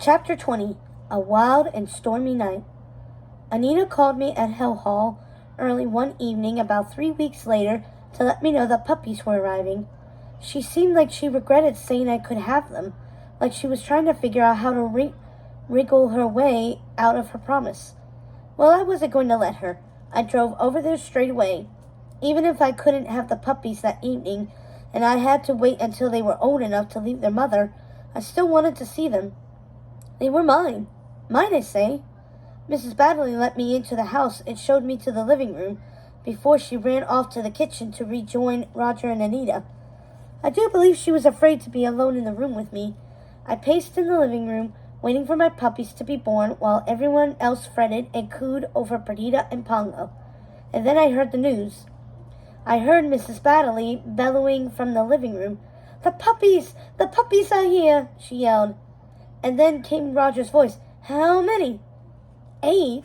Chapter 20. A Wild and Stormy Night. Anita called me at Hell Hall early one evening about 3 weeks later to let me know the puppies were arriving. She seemed like she regretted saying I could have them, like she was trying to figure out how to wriggle her way out of her promise. Well, I wasn't going to let her. I drove over there straight away. Even if I couldn't have the puppies that evening, and I had to wait until they were old enough to leave their mother, I still wanted to see them. They were mine. Mine, I say. Mrs. Baddeley let me into the house and showed me to the living room before she ran off to the kitchen to rejoin Roger and Anita. I do believe she was afraid to be alone in the room with me. I paced in the living room, waiting for my puppies to be born while everyone else fretted and cooed over Perdita and Pongo. And then I heard the news. I heard Mrs. Baddeley bellowing from the living room. "The puppies! The puppies are here!" she yelled. And then came Roger's voice. "How many?" 8?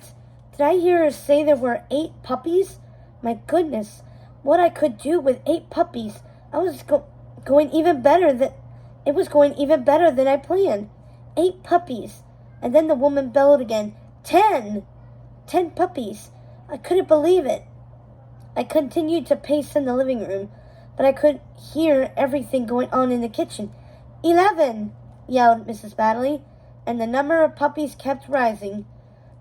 Did I hear her say there were 8 puppies? My goodness, what I could do with 8 puppies. I was going even better than... It was going even better than I planned. 8 puppies. And then the woman bellowed again. 10! 10 puppies. I couldn't believe it. I continued to pace in the living room, but I could hear everything going on in the kitchen. 11! Yelled Mrs. Baddeley, and the number of puppies kept rising.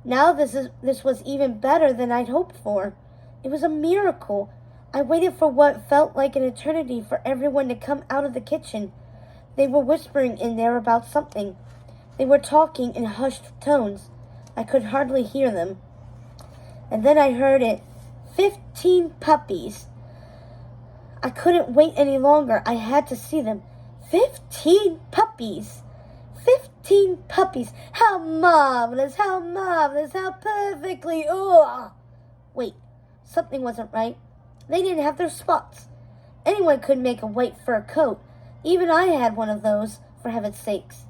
Now this was even better than I'd hoped for. It was a miracle. I waited for what felt like an eternity for everyone to come out of the kitchen. They were whispering in there about something. They were talking in hushed tones. I could hardly hear them. And then I heard it. 15 puppies. I couldn't wait any longer. I had to see them. 15 puppies. 15 puppies. How marvelous, how marvelous, how perfectly... Oh! Wait, something wasn't right. They didn't have their spots. Anyone could make a white fur coat. Even I had one of those, for heaven's sakes.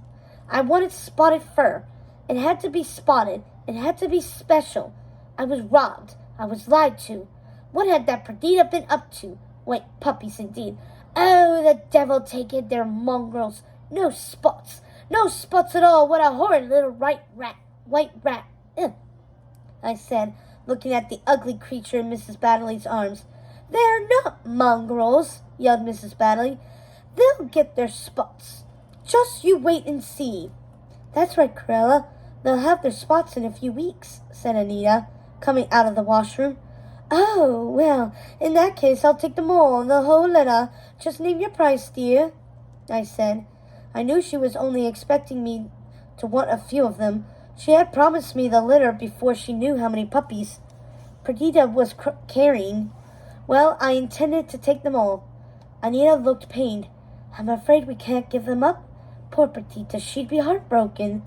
I wanted spotted fur. It had to be spotted. It had to be special. I was robbed. I was lied to. What had that Perdita been up to? White puppies, indeed. Oh, the devil take it, they're mongrels. No spots. No spots at all. What a horrid little white rat. Ugh, I said, looking at the ugly creature in Mrs. Baddeley's arms. They're not mongrels, yelled Mrs. Baddeley. They'll get their spots. Just you wait and see. That's right, Cruella. They'll have their spots in a few weeks, said Anita, coming out of the washroom. Oh, well, in that case, I'll take them all, the whole litter. Just name your price, dear, I said. I knew she was only expecting me to want a few of them. She had promised me the litter before she knew how many puppies Perdita was carrying. Well, I intended to take them all. Anita looked pained. I'm afraid we can't give them up. Poor Perdita, she'd be heartbroken.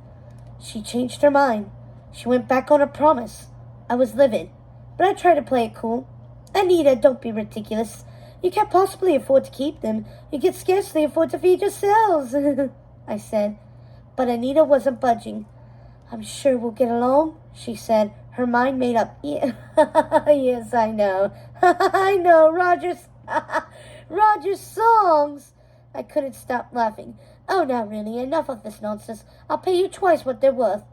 She changed her mind. She went back on her promise. I was livid, but I tried to play it cool. Anita, don't be ridiculous. You can't possibly afford to keep them. You can scarcely afford to feed yourselves, I said. But Anita wasn't budging. I'm sure we'll get along, she said, her mind made up. Yeah. Yes, I know. I know, Roger's songs. I couldn't stop laughing. Oh, now really, enough of this nonsense. I'll pay you twice what they're worth.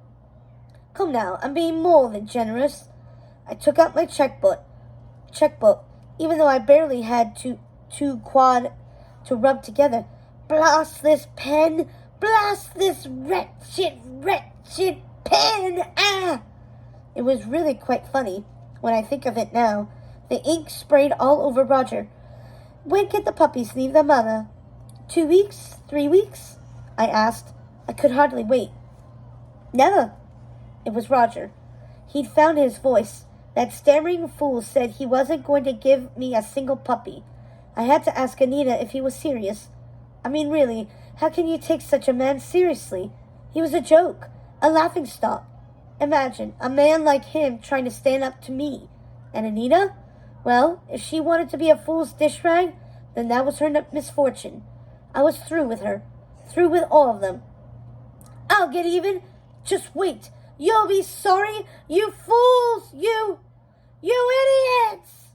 Come now, I'm being more than generous. I took out my checkbook, even though I barely had two quad to rub together. Blast this pen! Blast this wretched pen! Ah! It was really quite funny, when I think of it now. The ink sprayed all over Roger. When can the puppies leave their mother? 2 weeks? 3 weeks? I asked. I could hardly wait. Never. It was Roger. He'd found his voice. That stammering fool said he wasn't going to give me a single puppy. I had to ask Anita if he was serious. I mean, really, how can you take such a man seriously? He was a joke, a laughingstock. Imagine, a man like him trying to stand up to me. And Anita? Well, if she wanted to be a fool's dish rag, then that was her misfortune. I was through with her. Through with all of them. I'll get even. Just wait. You'll be sorry, you fools, you idiots!